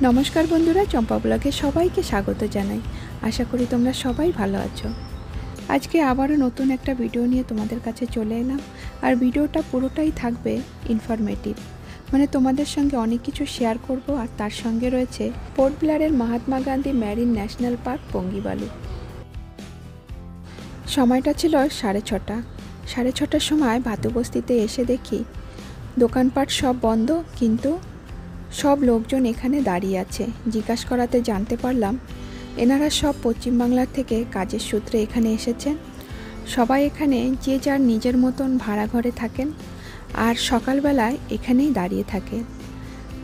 নমস্কার বন্ধুরা, চম্পা ব্লগে সবাইকে স্বাগত জানাই। আশা করি তোমরা সবাই ভালো আছো। আজকে আবারও নতুন একটা ভিডিও নিয়ে তোমাদের কাছে চলে এলাম। আর ভিডিওটা পুরোটাই থাকবে ইনফরমেটিভ, মানে তোমাদের সঙ্গে অনেক কিছু শেয়ার করব। আর তার সঙ্গে রয়েছে পোর্ট ব্লেয়ারের Mahatma Gandhi marine national park Pongibalu. সময়টা ছিল 6:30। 6:30টার সময় ভাতুবস্তিতে এসে দেখি দোকানপাট সব বন্ধ, কিন্তু সব লোকজন এখানে দাঁড়িয়ে আছে। জিজ্ঞাসা করাতে জানতে পারলাম এনারা সব পশ্চিমবাংলার থেকে কাজের সূত্রে এখানে এসেছেন। সবাই এখানে যে যার নিজের মতন ভাড়া ঘরে থাকেন আর সকালবেলায় এখানেই দাঁড়িয়ে থাকে।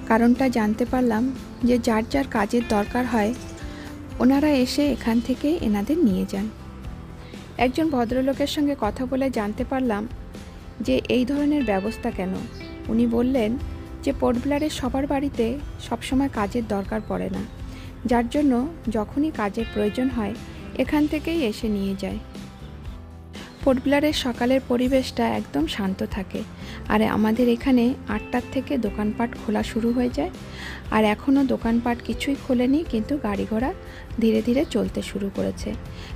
কারণটা জানতে পারলাম যে যার যার কাজের দরকার হয় ওনারা এসে এখান থেকে এনাদের নিয়ে যান। একজন ভদ্রলোকের সঙ্গে কথা বলে জানতে পারলাম যে এই ধরনের ব্যবস্থা কেন। উনি বললেন যে পোর্ট ব্লেয়ারের সবার বাড়িতে সবসময় কাজের দরকার পড়ে না, যার জন্য যখনই কাজের প্রয়োজন হয় এখান থেকেই এসে নিয়ে যায়। পোর্ট ব্লেয়ারের সকালের পরিবেশটা একদম শান্ত থাকে। আর আমাদের এখানে 8টার থেকে দোকানপাট খোলা শুরু হয়ে যায়। আর এখনও দোকানপাট কিছুই খোলেনি, কিন্তু গাড়ি ঘোড়া ধীরে ধীরে চলতে শুরু করেছে।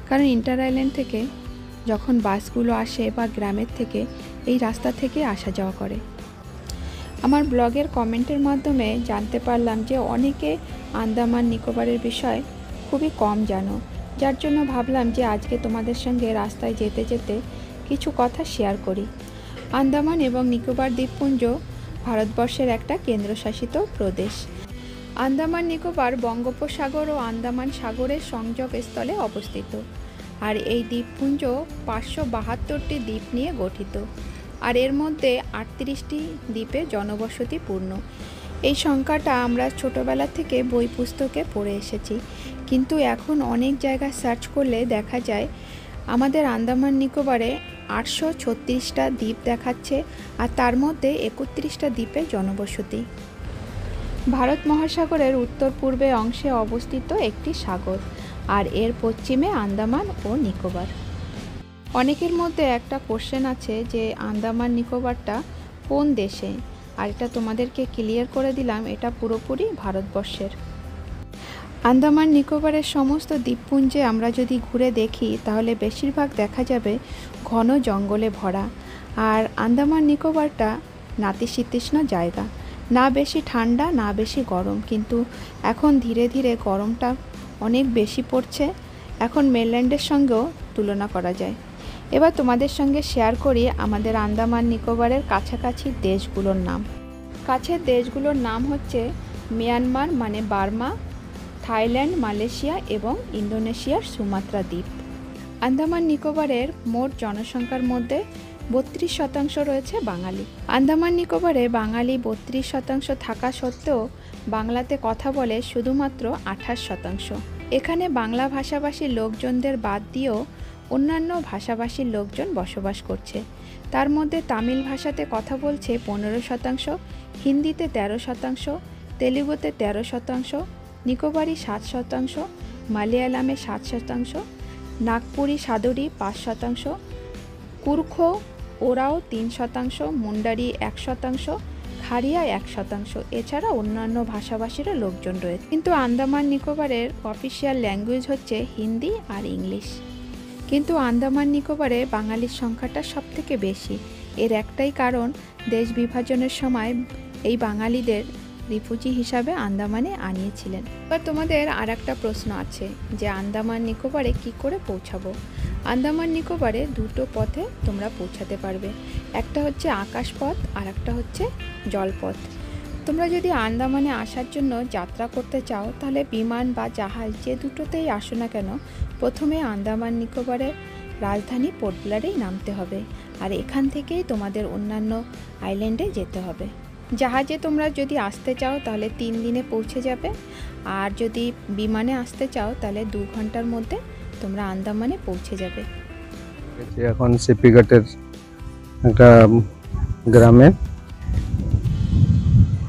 কারণ ইন্টার আইল্যান্ড থেকে যখন বাসগুলো আসে বা গ্রামের থেকে এই রাস্তা থেকে আসা যাওয়া করে। আমার ব্লগের কমেন্টের মাধ্যমে জানতে পারলাম যে অনেকে আন্দামান নিকোবরের বিষয় খুবই কম জানো, যার জন্য ভাবলাম যে আজকে তোমাদের সঙ্গে রাস্তায় যেতে যেতে কিছু কথা শেয়ার করি। আন্দামান এবং নিকোবর দ্বীপপুঞ্জ ভারতবর্ষের একটা কেন্দ্রশাসিত প্রদেশ। আন্দামান নিকোবর বঙ্গোপসাগর ও আন্দামান সাগরের সংযোগস্থলে অবস্থিত। আর এই দ্বীপপুঞ্জ 572টি দ্বীপ নিয়ে গঠিত। আর এর মধ্যে 38টি দ্বীপে জনবসতিপূর্ণ। এই সংখ্যাটা আমরা ছোটোবেলা থেকে বই পুস্তকে পড়ে এসেছি, কিন্তু এখন অনেক জায়গায় সার্চ করলে দেখা যায় আমাদের আন্দামান নিকোবরে 836টা দ্বীপ দেখাচ্ছে। আর তার মধ্যে 31টা দ্বীপে জনবসতি। ভারত মহাসাগরের উত্তর পূর্বে অংশে অবস্থিত একটি সাগর, আর এর পশ্চিমে আন্দামান ও নিকোবর। অনেকের মধ্যে একটা কোশ্চেন আছে যে আন্দামান নিকোবরটা কোন দেশে, আর এটা তোমাদেরকে ক্লিয়ার করে দিলাম, এটা পুরোপুরি ভারতবর্ষের। আন্দামান নিকোবরের সমস্ত দ্বীপপুঞ্জে আমরা যদি ঘুরে দেখি তাহলে বেশিরভাগ দেখা যাবে ঘন জঙ্গলে ভরা। আর আন্দামান নিকোবরটা নাতিশীতোষ্ণ জায়গা, না বেশি ঠান্ডা না বেশি গরম, কিন্তু এখন ধীরে ধীরে গরমটা অনেক বেশি পড়ছে। এখন মেনল্যান্ডের সঙ্গেও তুলনা করা যায়। এবার তোমাদের সঙ্গে শেয়ার করি আমাদের আন্দামান নিকোবরের কাছাকাছি দেশগুলোর নাম। কাছের দেশগুলোর নাম হচ্ছে মিয়ানমার মানে বার্মা, থাইল্যান্ড, মালয়েশিয়া এবং ইন্দোনেশিয়ার সুমাত্রা দ্বীপ। আন্দামান নিকোবরের মোট জনসংখ্যার মধ্যে 32% রয়েছে বাঙালি। আন্দামান নিকোবরে বাঙালি 32% থাকা সত্ত্বেও বাংলাতে কথা বলে শুধুমাত্র 28%। এখানে বাংলা ভাষাভাষী লোকজনদের বাদ দিয়েও অন্যান্য ভাষাভাষীর লোকজন বসবাস করছে। তার মধ্যে তামিল ভাষাতে কথা বলছে 15%, হিন্দিতে 13%, তেলুগুতে 13%, নিকোবরি 7%, মালয়ালামে 7%, নাগপুরি সাদরি 5%, কুরখো ওরাও 3%, মুন্ডারি 1%, খারিয়া 1%। এছাড়া অন্যান্য ভাষাভাষীরও লোকজন রয়েছে। কিন্তু আন্দামান নিকোবরের অফিসিয়াল ল্যাঙ্গুয়েজ হচ্ছে হিন্দি আর ইংলিশ। কিন্তু আন্দামান নিকোবরে বাঙালির সংখ্যাটা সবথেকে বেশি। এর একটাই কারণ, দেশ বিভাজনের সময় এই বাঙালিদের রিফিউজি হিসাবে আন্দামানে আনিয়েছিলেন। এবার তোমাদের আর একটা প্রশ্ন আছে যে আন্দামান নিকোবরে কি করে পৌঁছাবো। আন্দামান নিকোবরে দুটো পথে তোমরা পৌঁছাতে পারবে। একটা হচ্ছে আকাশপথ আর একটা হচ্ছে জলপথ। তোমরা যদি আন্দামানে আসার জন্য যাত্রা করতে চাও তাহলে বিমান বা জাহাজ যে দুটোতেই আসো না কেন, প্রথমে আন্দামান নিকোবরের রাজধানী পোর্ট ব্লেয়ারেই নামতে হবে। আর এখান থেকেই তোমাদের অন্যান্য আইল্যান্ডে যেতে হবে। জাহাজে তোমরা যদি আসতে চাও তাহলে 3 দিনে পৌঁছে যাবে। আর যদি বিমানে আসতে চাও তাহলে 2 ঘন্টার মধ্যে তোমরা আন্দামানে পৌঁছে যাবে। এখন সিপিঘাটের একটা গ্রামে।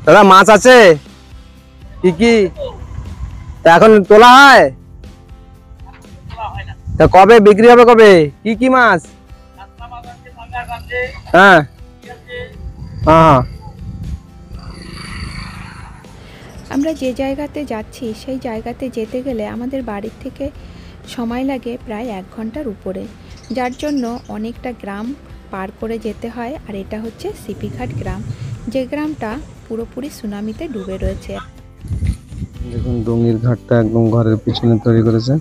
দাদা মাছ আছে কি কি এখন তোলা হয়? তা কবে বিক্রি হবে, কবে? কি কি মাছ? হ্যাঁ হ্যাঁ। আমরা যে জায়গাতে যাচ্ছি সেই জায়গাতে যেতে গেলে আমাদের বাড়ির থেকে সময় লাগে প্রায় 1 ঘন্টার উপরে, যার জন্য অনেকটা গ্রাম পার করে যেতে হয়। আর এটা হচ্ছে সিপিঘাট গ্রাম, যে গ্রামটা পুরোপুরি সুনামিতে ডুবে রয়েছে। দেখুন ডুঙ্গির ঘাটটা একদম ঘরের পিছনে তৈরি করেছে।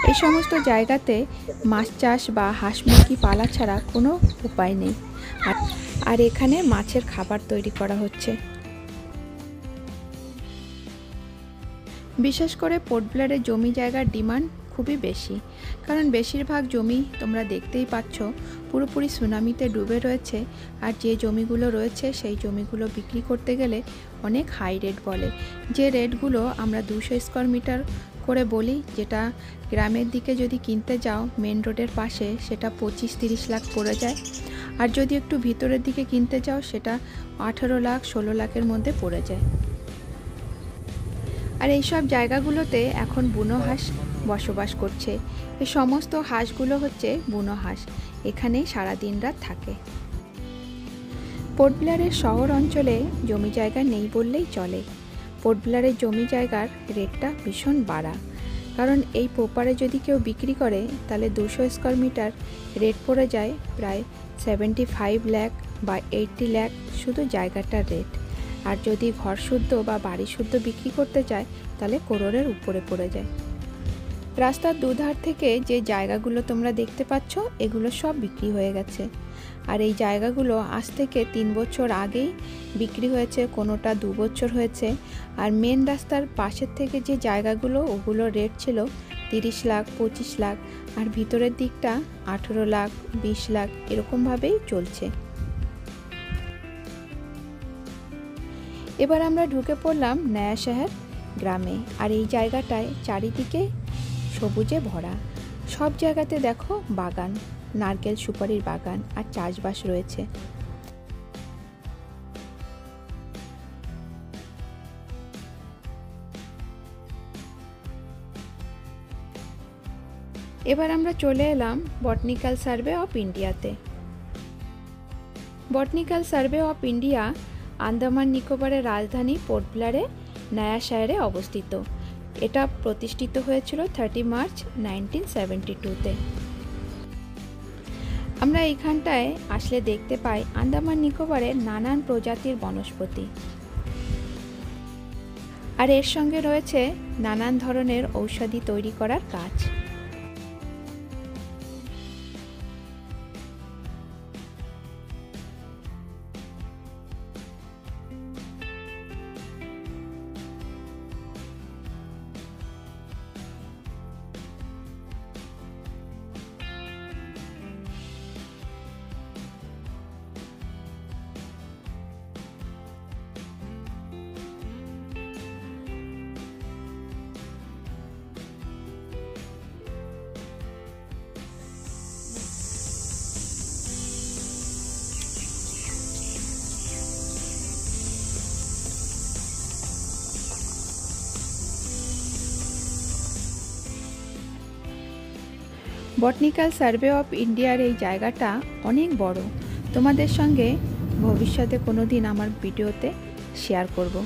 এই সমস্ত জায়গাতে মাছ চাষ বা হাঁস মুরগি পালা ছাড়া কোনো উপায় নেই। আর এখানে মাছের খাবার তৈরি করা হচ্ছে। বিশেষ করে পোর্ট ব্লেয়ারের জমি জায়গার ডিমান্ড খুবই বেশি, কারণ বেশিরভাগ জমি তোমরা দেখতেই পাচ্ছ পুরোপুরি সুনামিতে ডুবে রয়েছে। আর যে জমিগুলো রয়েছে সেই জমিগুলো বিক্রি করতে গেলে অনেক হাই রেট বলে, যে রেটগুলো আমরা 200 স্কোয়ার মিটার করে বলি, যেটা গ্রামের দিকে যদি কিনতে যাও মেন রোডের পাশে সেটা 25-30 লাখ পড়ে যায়। আর যদি একটু ভিতরের দিকে কিনতে যাও সেটা 18 লাখ 16 লাখের মধ্যে পড়ে যায়। আর এইসব জায়গাগুলোতে এখন বুনো হাঁস বসবাস করছে। এই সমস্ত হাঁসগুলো হচ্ছে বুনো হাঁস, এখানেই সারা দিন রাত থাকে। পোর্ট ব্লেয়ারের শহর অঞ্চলে জমি জায়গা নেই বললেই চলে। পোর্ট ব্লেয়ারের জমি জায়গার রেটটা ভীষণ বাড়া, কারণ এই পোপারে যদি কেউ বিক্রি করে তাহলে 200 স্কোয়ার মিটার রেট পড়ে যায় প্রায় 75 লাখ বা 80 লাখ শুধু জায়গাটার রেট। আর যদি ঘর শুদ্ধ বা বাড়ি শুদ্ধ বিক্রি করতে চায় তাহলে করোড়ের উপরে পড়ে যায়। রাস্তার দুধার থেকে যে জায়গাগুলো তোমরা দেখতে পাচ্ছ এগুলো সব বিক্রি হয়ে গেছে। আর এই জায়গাগুলো আজ থেকে 3 বছর আগেই বিক্রি হয়েছে, কোনোটা 2 বছর হয়েছে। আর মেন রাস্তার পাশের থেকে যে জায়গাগুলো ওগুলো রেট ছিল 30 লাখ 25 লাখ, আর ভিতরের দিকটা 18 লাখ 20 লাখ এরকমভাবেই চলছে। এবার আমরা ঢুকে পড়লাম নয়া শহর গ্রামে। আর এই জায়গাটায় চারিদিকে সবুজে ভরা, সব জায়গাতে দেখো বাগান, নারকেল সুপারির বাগান আর চাষবাস রয়েছে। এবার আমরা চলে এলাম বটানিক্যাল সার্ভে অফ ইন্ডিয়াতে। Botanical survey of India Andaman নিকোবরের রাজধানী পোর্ট ব্লেয়ারে নয়া শহরে অবস্থিত। এটা প্রতিষ্ঠিত হয়েছিল 30 মার্চ 1972-তে। আমরা এইখানটায় আসলে দেখতে পাই আন্দামান নিকোবরের নানান প্রজাতির বনস্পতি, আর এর সঙ্গে রয়েছে নানান ধরনের ঔষধি তৈরি করার কাজ। বটানিক্যাল সার্ভে অফ ইন্ডিয়ার এই জায়গাটা অনেক বড়, তোমাদের সঙ্গে ভবিষ্যতে কোনো দিন আমার ভিডিওতে শেয়ার করব।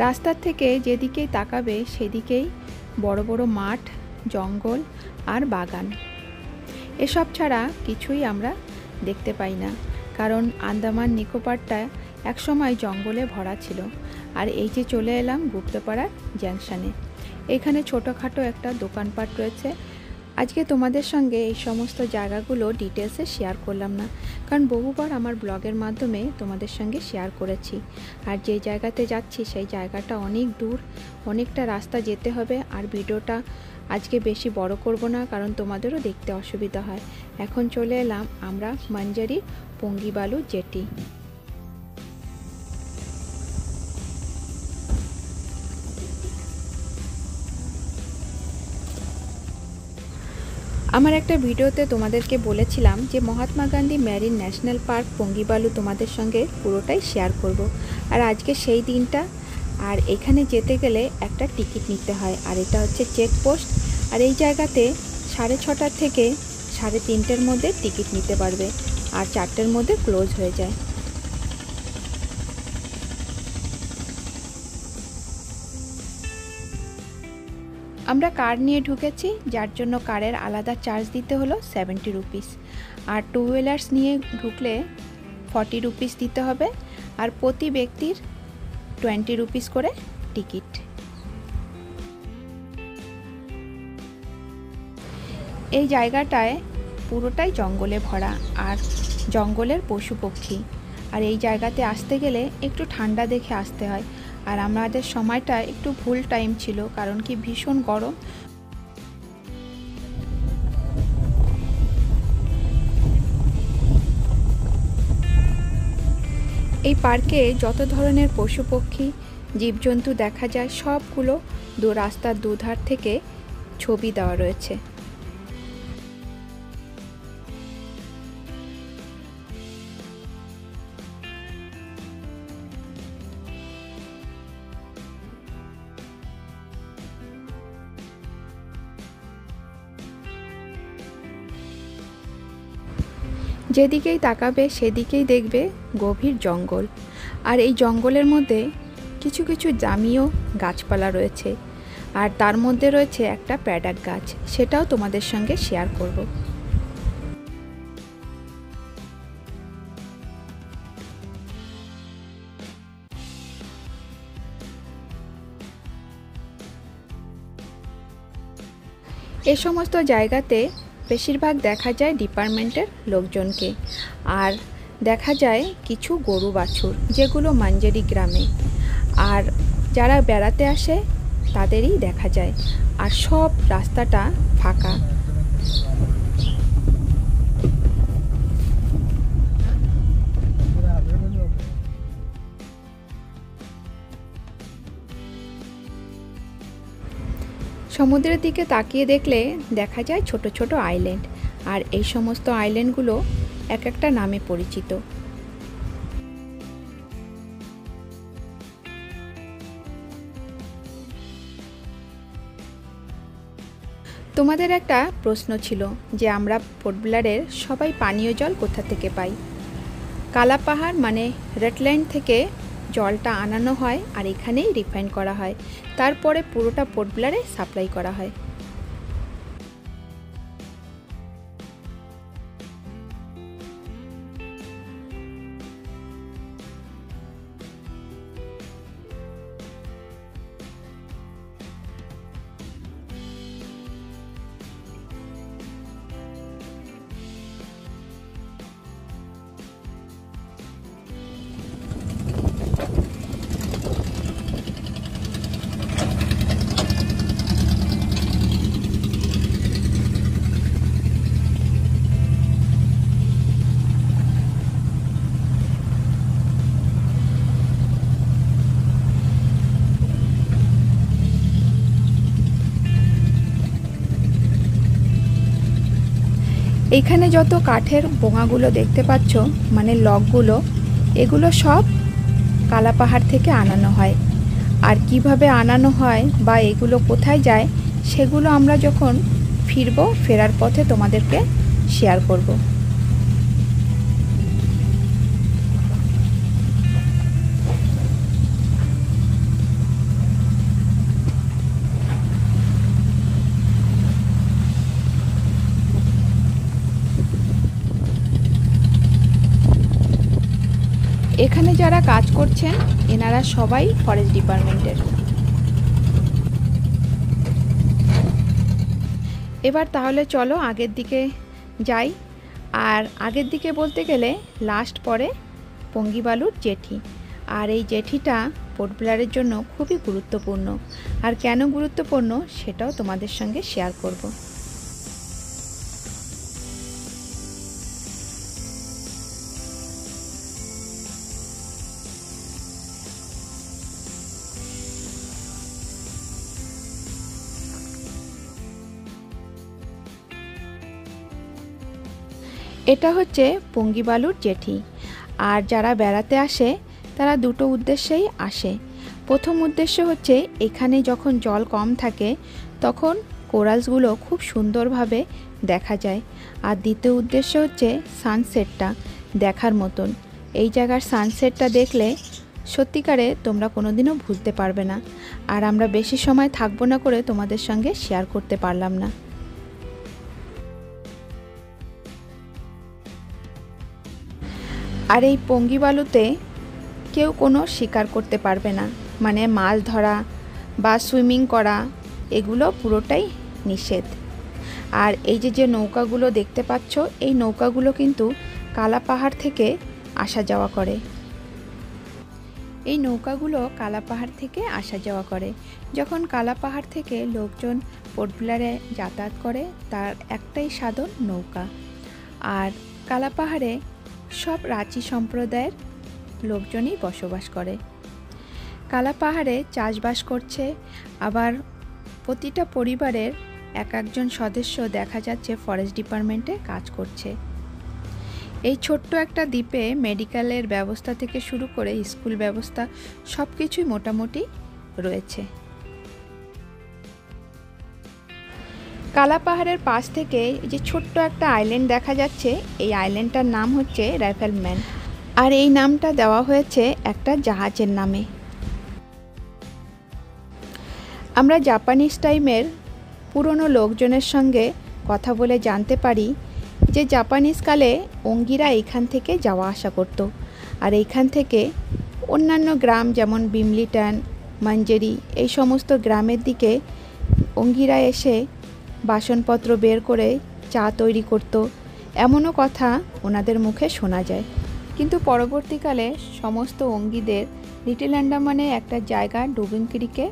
রাস্তার থেকে যেদিকেই তাকাবে সেদিকেই বড় বড় মাঠ, জঙ্গল আর বাগান। এসব ছাড়া কিছুই আমরা দেখতে পাই না, কারণ আন্দামান নিকোবরটা একসময় জঙ্গলে ভরা ছিল। আর এই যে চলে এলাম গুপ্তপাড়ার জাংশনে, এখানে ছোটোখাটো একটা দোকানপাট রয়েছে। আজকে তোমাদের সঙ্গে এই সমস্ত জায়গাগুলো ডিটেলসে শেয়ার করলাম না, কারণ বহুবার আমার ব্লগের মাধ্যমে তোমাদের সঙ্গে শেয়ার করেছি। আর যে জায়গাতে যাচ্ছি সেই জায়গাটা অনেক দূর, অনেকটা রাস্তা যেতে হবে। আর ভিডিওটা আজকে বেশি বড় করব না, কারণ তোমাদেরও দেখতে অসুবিধা হয়। এখন চলে এলাম আমরা মাঞ্জারি পঙ্গিবালু জেটি। আমার একটা ভিডিওতে তোমাদেরকে বলেছিলাম যে Mahatma Gandhi marine national park Pongibalu তোমাদের সঙ্গে পুরোটাই শেয়ার করব। আর আজকে সেই দিনটা। আর এখানে যেতে গেলে একটা টিকিট নিতে হয়, আর এটা হচ্ছে চেকপোস্ট। আর এই জায়গাতে 6:30 থেকে 3:30-এর মধ্যে টিকিট নিতে পারবে, আর 4টের মধ্যে ক্লোজ হয়ে যায়। আমরা কার নিয়ে ঢুকেছি, যার জন্য কারের আলাদা চার্জ দিতে হলো 70 রুপিস। আর টু হুইলার্স নিয়ে ঢুকলে 40 রুপিস দিতে হবে, আর প্রতি ব্যক্তির 20 রুপিস করে টিকিট। এই জায়গাটায় পুরোটাই জঙ্গলে ভরা, আর জঙ্গলের পশু পক্ষী। আর এই জায়গাতে আসতে গেলে একটু ঠান্ডা দেখে আসতে হয়। আর আমাদের সময়টা একটু ভুল টাইম ছিল, কারণ কি ভীষণ গরম। এই পার্কে যত ধরনের পশু পক্ষী জীবজন্তু দেখা যায়, সবগুলো রাস্তার দুধার থেকে ছবি দেওয়া রয়েছে। যেদিকেই তাকাবে সেদিকেই দেখবে গভীর জঙ্গল। আর এই জঙ্গলের মধ্যে কিছু কিছু দামিও গাছপালা রয়েছে, আর তার মধ্যে রয়েছে একটা প্যাডাক গাছ, সেটাও তোমাদের সঙ্গে শেয়ার করব। এ সমস্ত জায়গাতে বেশিরভাগ দেখা যায় ডিপার্টমেন্টের লোকজনকে, আর দেখা যায় কিছু গরু বাছুর, যেগুলো মাঞ্জেরি গ্রামে। আর যারা বেড়াতে আসে তাদেরই দেখা যায়, আর সব রাস্তাটা ফাঁকা। সমুদ্রের দিকে তাকিয়ে দেখলে দেখা যায় ছোট ছোট আইল্যান্ড, আর এই সমস্ত আইল্যান্ডগুলো এক একটা নামে পরিচিত। তোমাদের একটা প্রশ্ন ছিল যে আমরা পোর্ট ব্লেয়ারের সবাই পানীয় জল কোথা থেকে পাই। কালা পাহাড় মানে রেডল্যান্ড থেকে জলটা আনানো হয়, আর এখানেই রিফাইন করা হয়, তারপরে পুরোটা পোর্ট ব্লেয়ারে সাপ্লাই করা হয়। এইখানে যত কাঠের বোঙাগুলো দেখতে পাচ্ছ, মানে লগগুলো, এগুলো সব কালা পাহাড় থেকে আনানো হয়। আর কিভাবে আনানো হয় বা এগুলো কোথায় যায়, সেগুলো আমরা যখন ফেরার পথে তোমাদেরকে শেয়ার করব। এখানে যারা কাজ করছেন এনারা সবাই ফরেস্ট ডিপার্টমেন্টের। এবার তাহলে চলো আগের দিকে যাই। আর আগের দিকে বলতে গেলে লাস্ট পরে পঙ্গিবালুর জেটি। আর এই জেটিটা পোর্ট ব্লেয়ারের জন্য খুবই গুরুত্বপূর্ণ। আর কেন গুরুত্বপূর্ণ সেটাও তোমাদের সঙ্গে শেয়ার করব। এটা হচ্ছে পঙ্গিবালুর জেটি। আর যারা বেড়াতে আসে তারা দুটো উদ্দেশ্যেই আসে। প্রথম উদ্দেশ্য হচ্ছে এখানে যখন জল কম থাকে তখন কোরালসগুলো খুব সুন্দরভাবে দেখা যায়। আর দ্বিতীয় উদ্দেশ্য হচ্ছে সানসেটটা দেখার মতন। এই জায়গার সানসেটটা দেখলে সত্যিকারে তোমরা কোনোদিনও ভুলতে পারবে না। আর আমরা বেশি সময় থাকবো না করে তোমাদের সঙ্গে শেয়ার করতে পারলাম না। আর এই পঙ্গিবালুতে কেউ কোনো শিকার করতে পারবে না, মানে মাছ ধরা বা সুইমিং করা এগুলো পুরোটাই নিষেধ। আর এই যে নৌকাগুলো দেখতে পাচ্ছ, এই নৌকাগুলো কিন্তু কালা পাহাড় থেকে আসা যাওয়া করে। এই নৌকাগুলো কালা পাহাড় থেকে আসা যাওয়া করে। যখন কালা পাহাড় থেকে লোকজন পোর্ট ব্লেয়ারে যাতায়াত করে তার একটাই সাধন নৌকা। আর কালা পাহাড়ে সব রাঁচি সম্প্রদায়ের লোকজনই বসবাস করে। কালা পাহাড়ে চাষবাস করছে, আবার প্রতিটা পরিবারের এক একজন সদস্য দেখা যাচ্ছে ফরেস্ট ডিপার্টমেন্টে কাজ করছে। এই ছোট্ট একটা দ্বীপে মেডিকেলের ব্যবস্থা থেকে শুরু করে স্কুল ব্যবস্থা সব কিছুই মোটামুটি রয়েছে। কালা পাহাড়ের পাশ থেকে যে ছোট্ট একটা আইল্যান্ড দেখা যাচ্ছে, এই আইল্যান্ডটার নাম হচ্ছে রাইফেলম্যান। আর এই নামটা দেওয়া হয়েছে একটা জাহাজের নামে। আমরা জাপানিজ টাইমের পুরনো লোকজনের সঙ্গে কথা বলে জানতে পারি যে জাপানিজ কালে অঙ্গিরা এইখান থেকে যাওয়া আসা করত। আর এইখান থেকে অন্যান্য গ্রাম যেমন বিমলিটান, মাঞ্জেরি এই সমস্ত গ্রামের দিকে অঙ্গিরা এসে বাসনপত্র বের করে চা তৈরি করত, এমনও কথা ওনাদের মুখে শোনা যায়। কিন্তু পরবর্তীকালে সমস্ত অঙ্গিদের লিটল আন্ডামানে একটা জায়গা ডুবিং ক্রিকে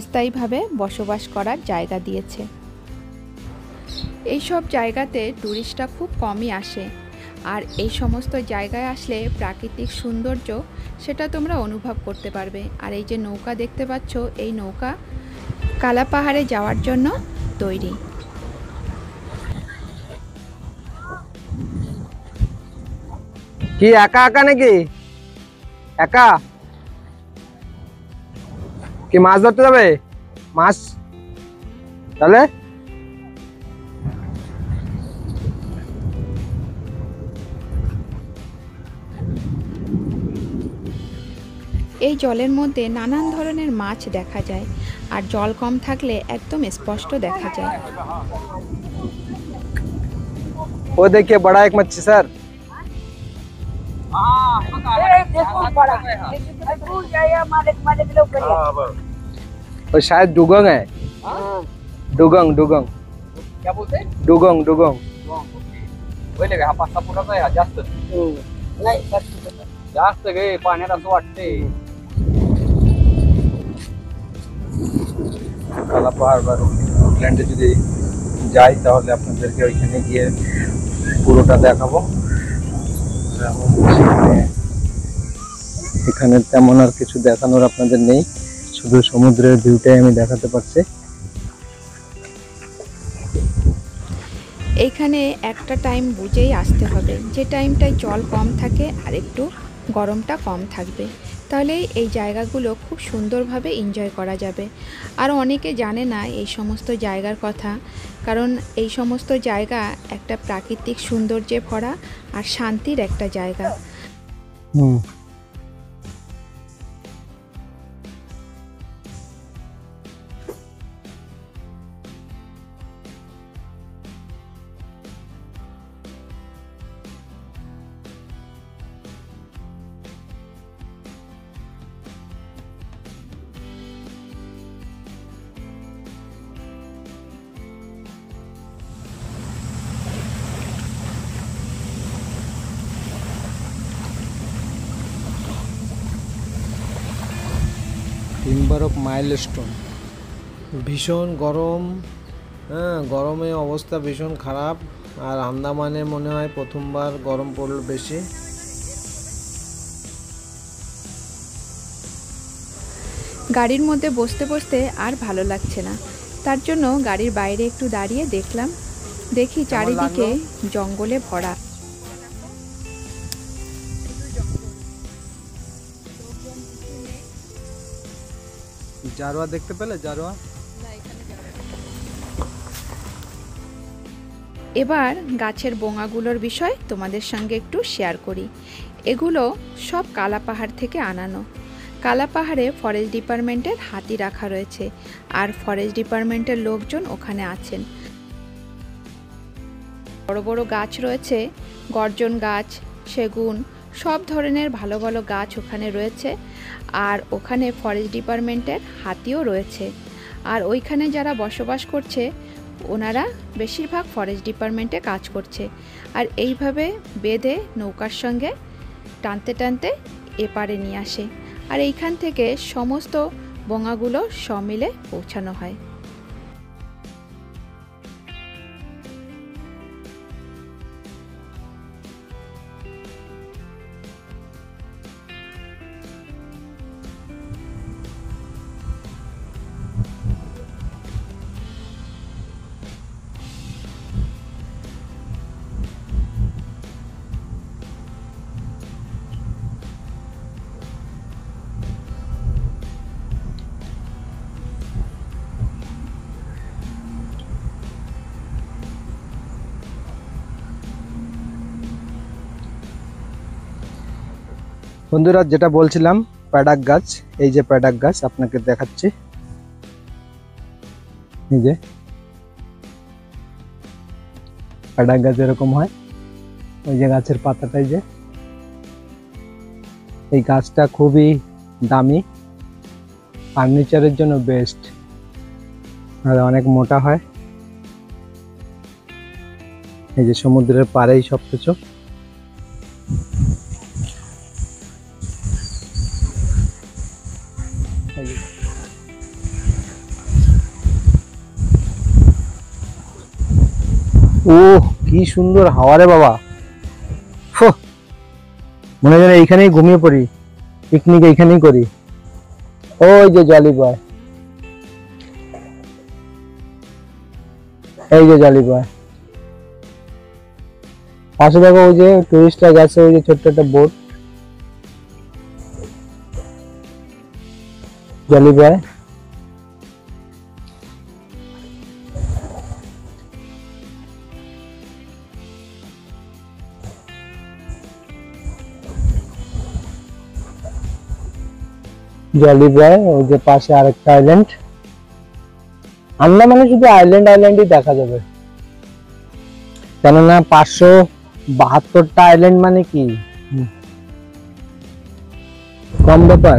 স্থায়ীভাবে বসবাস করার জায়গা দিয়েছে। এই সব জায়গাতে টুরিস্টরা খুব কমই আসে। আর এই সমস্ত জায়গায় আসলে প্রাকৃতিক সৌন্দর্য সেটা তোমরা অনুভব করতে পারবে। আর এই যে নৌকা দেখতে পাচ্ছ, এই নৌকা কালা পাহাড়ে যাওয়ার জন্য তৈরি। কি একা একা নাকি? একা কি মাছ ধরতে যাবে? মাছ তাহলে এই জলের মধ্যে নানান ধরনের মাছ দেখা যায়। আর জল কম থাকলে একদম স্পষ্ট দেখা যায়। वो देखिए बड़ा एक मच्छी सर। वो शायद डुगंग है। डुगंग डुगंग क्या बोलते हैं? डुगंग डुगंग पहिले हा पाच फुटाचा आहे जास्त नाही जास्त गे पाण्यात असं वाटते কালা পাহাড় বা আইল্যান্ডে যদি যাই তাহলে আপনাদেরকে ওইখানে গিয়ে পুরোটা দেখাবো। এখানে তেমন আর কিছু দেখানোর আপনাদের নেই, শুধু সমুদ্রের ভিউটাই আমি দেখাতে পারছি। এইখানে একটা টাইম বুঝেই আসতে হবে, যে টাইমটায় জল কম থাকে আর একটু গরমটা কম থাকবে, তাহলে এই জায়গাগুলো খুব সুন্দরভাবে এনজয় করা যাবে। আর অনেকে জানে না এই সমস্ত জায়গার কথা, কারণ এই সমস্ত জায়গা একটা প্রাকৃতিক সৌন্দর্যে ভরা আর শান্তির একটা জায়গা। Timber of milestone. ভীষণ গরম, হ্যাঁ গরমে অবস্থা ভীষণ খারাপ। আর আন্দামানে মনে হয় প্রথমবার গরম পড়ল বেশি। গাড়ির মধ্যে বসতে বসতে আর ভালো লাগছে না, তার জন্য গাড়ির বাইরে একটু দাঁড়িয়ে দেখলাম দেখি চারিদিকে জঙ্গলে ভরা। জারোয়া দেখতে পেলে? জারোয়া এবার গাছের বোঙাগুলোর বিষয় তোমাদের সঙ্গে একটু শেয়ার করি। এগুলো সব কালাপাহাড় থেকে আনানো। কালাপাহাড়ে ফরেস্ট ডিপার্টমেন্টের হাতি রাখা রয়েছে, আর ফরেস্ট ডিপার্টমেন্টের লোকজন ওখানে আছেন। বড় বড় গাছ রয়েছে, গর্জন গাছ, সেগুন, সব ধরনের ভালো ভালো গাছ ওখানে রয়েছে। আর ওখানে ফরেস্ট ডিপার্টমেন্টের হাতিও রয়েছে। আর ওইখানে যারা বসবাস করছে ওনারা বেশিরভাগ ফরেস্ট ডিপার্টমেন্টে কাজ করছে। আর এইভাবে বেঁধে নৌকার সঙ্গে টানতে টানতে এপারে নিয়ে আসে। আর এইখান থেকে সমস্ত বোঙাগুলো সমিলে পৌঁছানো হয়। বন্ধুরা, যেটা বলছিলাম প্যাডাক গাছ, এই যে প্যাডাক গাছ আপনাকে দেখাচ্ছি। এই যে প্যাডাক গাছ এরকম হয়, ওই যে গাছের পাতাটাই যে, এই গাছটা খুবই দামি, ফার্নিচারের জন্য বেস্ট, আর অনেক মোটা হয়। এই যে সমুদ্রের পাড়েই সবকিছু। ও কি সুন্দর হাওয়া রে বাবা, মনে হয় এইখানেই ঘুমিয়ে পড়ি, পিকনিক এইখানেই করি। ওই যে জলি বয়, এই যে জলি বয়, পাশে দেখো ওই যে টুরিস্টরা গেছে, ওই যে ছোট্ট একটা বোট, জলি বয়। জলি বয়, ওই যে পাশে আরেকটা আইল্যান্ড। আন্দামানে শুধু আইল্যান্ড আইল্যান্ডই দেখা যাবে, কেননা 572টা আইল্যান্ড মানে কি কম ব্যাপার।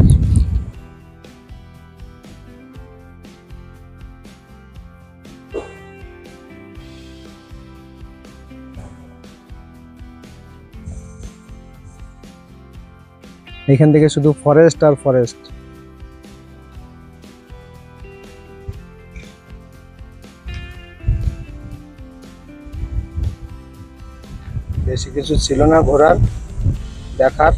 এখান থেকে শুধু ফরেস্ট আর ফরেস্ট। বেশি কিছু ছিল না ঘোরার, দেখার।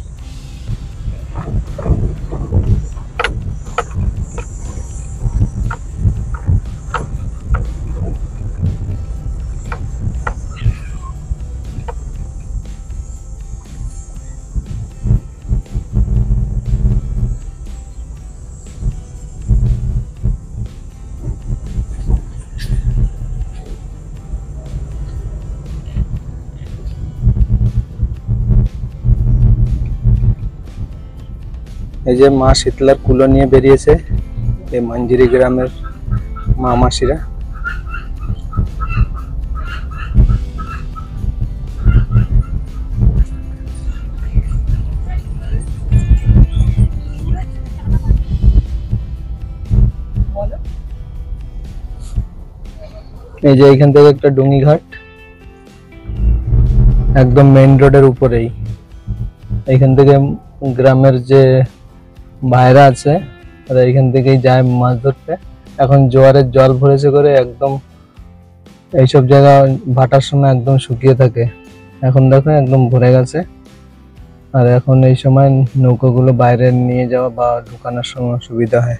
এই যে মা শীতলার কুলো নিয়ে বেরিয়েছে এই মঞ্জিরি গ্রামের মা মাসিরা। এই যে এখান থেকে একটা ডুঙ্গি ঘাট, একদম মেইন রোডের উপরেই। এখান থেকে গ্রামের যে ভাইরা আছে ওরা এখান থেকেই যায় মাছ ধরতে। এখন জোয়ারের জল ভরেছে করে একদম এইসব জায়গা ভাটার সময় একদম শুকিয়ে থাকে, এখন দেখো একদম ভরে গেছে। আর এখন এই সময় নৌকাগুলো বাইরে নিয়ে যাওয়া বা ঢুকানোর সময় সুবিধা হয়।